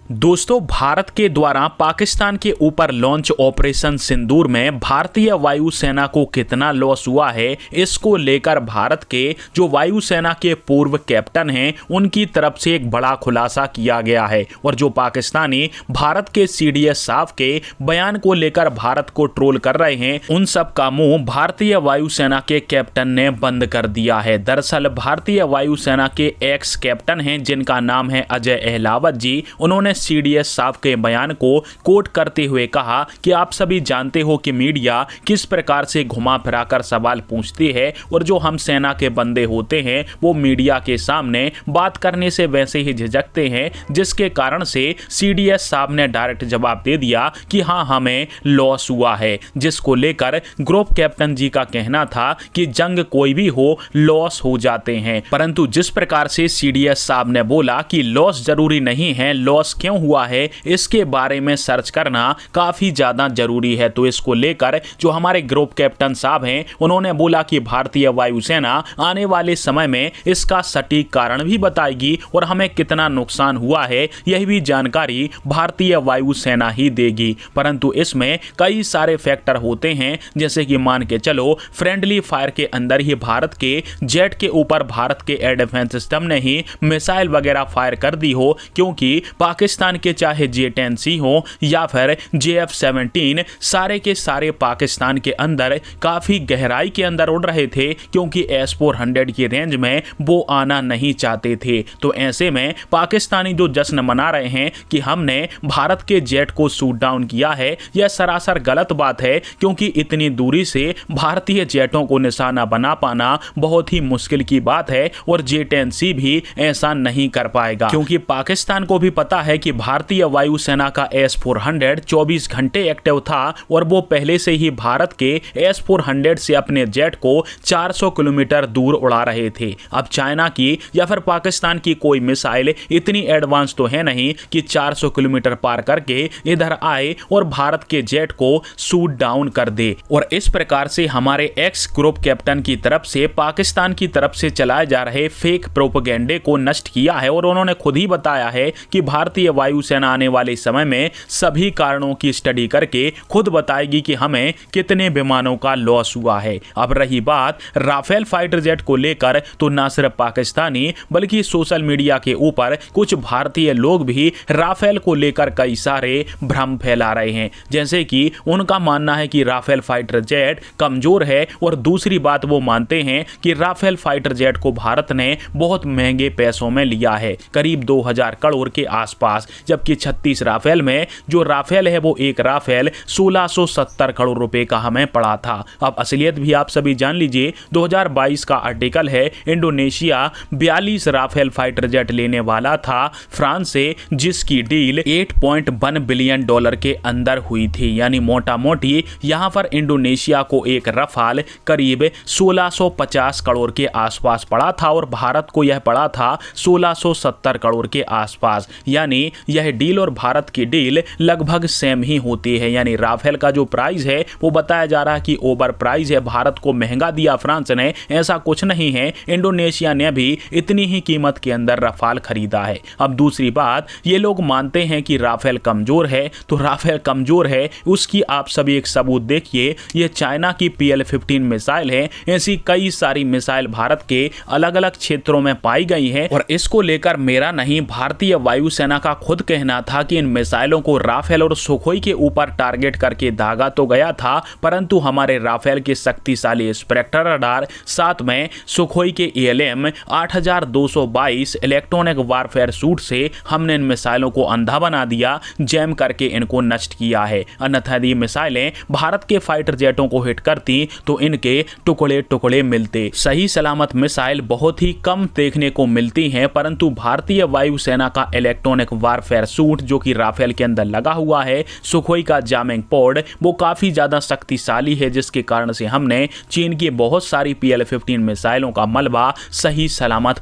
दोस्तों, भारत के द्वारा पाकिस्तान के ऊपर लॉन्च ऑपरेशन सिंदूर में भारतीय वायुसेना को कितना लॉस हुआ है, इसको लेकर भारत के जो वायुसेना के पूर्व कैप्टन हैं उनकी तरफ से एक बड़ा खुलासा किया गया है। और जो पाकिस्तानी भारत के सीडीएस साहब के बयान को लेकर भारत को ट्रोल कर रहे हैं, उन सब का मुंह भारतीय वायुसेना के कैप्टन ने बंद कर दिया है। दरअसल भारतीय वायुसेना के एक्स कैप्टन हैं जिनका नाम है अजय अहलावत जी, उन्होंने सीडीएस साहब के बयान को कोट करते हुए कहा कि आप सभी जानते हो कि मीडिया किस प्रकार से घुमा फिराकर सवाल पूछती है और जो हम सेना के बंदे होते हैं वो मीडिया के सामने बात करने से वैसे ही झिझकते हैं, जिसके कारण से सीडीएस साहब ने डायरेक्ट जवाब दे दिया कि हाँ, हमें लॉस हुआ है। जिसको लेकर ग्रुप कैप्टन जी का कहना था कि जंग कोई भी हो, लॉस हो जाते हैं। परंतु जिस प्रकार से सीडीएस साहब ने बोला कि लॉस जरूरी नहीं है, लॉस क्यों हुआ है इसके बारे में सर्च करना काफी ज्यादा जरूरी है। तो इसको लेकर जो हमारे ग्रुप कैप्टन साहब हैं उन्होंने बोला कि भारतीय वायुसेना आने वाले समय में इसका सटीक कारण भी बताएगी और हमें कितना नुकसान हुआ है यह भी जानकारी भारतीय वायुसेना ही देगी। परंतु इसमें कई सारे फैक्टर होते हैं, जैसे कि मान के चलो फ्रेंडली फायर के अंदर ही भारत के जेट के ऊपर भारत के एयर डिफेंस सिस्टम ने ही मिसाइल वगैरह फायर कर दी हो, क्योंकि पाकिस्तान के चाहे J-10C हो या फिर JF-17 सारे के सारे पाकिस्तान के अंदर काफी गहराई के अंदर उड़ रहे थे, क्योंकि S-400 की रेंज में वो आना नहीं चाहते थे। तो ऐसे में पाकिस्तानी जो जश्न मना रहे हैं कि हमने भारत के जेट को शूट डाउन किया है, यह सरासर गलत बात है, क्योंकि इतनी दूरी से भारतीय जेटों को निशाना बना पाना बहुत ही मुश्किल की बात है और J-10C भी ऐसा नहीं कर पाएगा, क्योंकि पाकिस्तान को भी पता है कि भारतीय वायुसेना का S-400 24 घंटे एक्टिव था और वो पहले से ही भारत के S-400 से अपने जेट को 400 किलोमीटर दूर उड़ा रहे थे। अब चाइना की या फिर पाकिस्तान की कोई मिसाइल इतनी एडवांस तो है नहीं कि 400 किलोमीटर पार करके इधर आए और भारत के जेट को शूट डाउन कर दे। और इस प्रकार से हमारे एक्स ग्रुप कैप्टन की तरफ से पाकिस्तान की तरफ से चलाए जा रहे फेक प्रोपेगेंडे को नष्ट किया है और उन्होंने खुद ही बताया है कि भारतीय वायुसेना आने वाले समय में सभी कारणों की स्टडी करके खुद बताएगी कि हमें कितने विमानों का लॉस हुआ है। अब रही बात राफेल फाइटर जेट को लेकर, तो न सिर्फ पाकिस्तानी बल्कि सोशल मीडिया के ऊपर कुछ भारतीय लोग भी राफेल को लेकर कई सारे भ्रम फैला रहे हैं, जैसे कि उनका मानना है कि राफेल फाइटर जेट कमजोर है और दूसरी बात वो मानते हैं कि राफेल फाइटर जेट को भारत ने बहुत महंगे पैसों में लिया है, करीब 2000 करोड़ के आसपास, जबकि 36 राफेल में जो राफेल है वो एक राफेल 1670 करोड़ रुपए का हमें पड़ा था। अब असलियत भी आप सभी जान लीजिए, 2022 का आर्टिकल है, इंडोनेशिया 42 राफेल फाइटर जेट लेने वाला था फ्रांस से, जिसकी डील $8.1 बिलियन के अंदर हुई थी। यानी मोटा मोटी यहां पर इंडोनेशिया को एक रफाल करीब 1650 करोड़ के आसपास पड़ा था और भारत को यह पड़ा था 1670 करोड़ के आसपास। यानी यह डील और भारत की डील लगभग सेम ही होती है। यानी राफेल का जो प्राइस है वो बताया जा रहा है कि ओवर प्राइस है, भारत को महंगा दिया फ्रांस ने, ऐसा कुछ नहीं है। इंडोनेशिया ने भी इतनी ही कीमत के अंदर राफेल खरीदा है। अब दूसरी बात, ये लोग मानते हैं कि राफेल कमजोर है, तो राफेल कमजोर है उसकी आप सभी एक सबूत देखिए, ये चाइना की PL-15 मिसाइल है। ऐसी कई सारी मिसाइल भारत के अलग अलग क्षेत्रों में पाई गई है और इसको लेकर मेरा नहीं, भारतीय वायुसेना का खुद कहना था कि इन मिसाइलों को राफेल और सुखोई के ऊपर टारगेट करके दागा तो गया था, परंतु हमारे राफेल के शक्तिशाली स्पेक्टर रडार, साथ में सुखोई के ALM 8222 इलेक्ट्रॉनिक वारफेयर सूट से हमने इन मिसाइलों को अंधा बना दिया, जैम करके इनको नष्ट किया है। अन्यथा यदि मिसाइलें भारत के फाइटर जेटों को हिट करती तो इनके टुकड़े टुकड़े मिलते। सही सलामत मिसाइल बहुत ही कम देखने को मिलती हैं, परंतु भारतीय वायुसेना का इलेक्ट्रॉनिक वारफेयर सूट जो कि राफेल के अंदर लगा हुआ है, सुखोई का जामिंग पोड, वो काफी ज्यादा शक्तिशाली है, जिसके कारण से हमने चीन की बहुत सारी PL-15 मिसाइलों का मलबा सही सलामत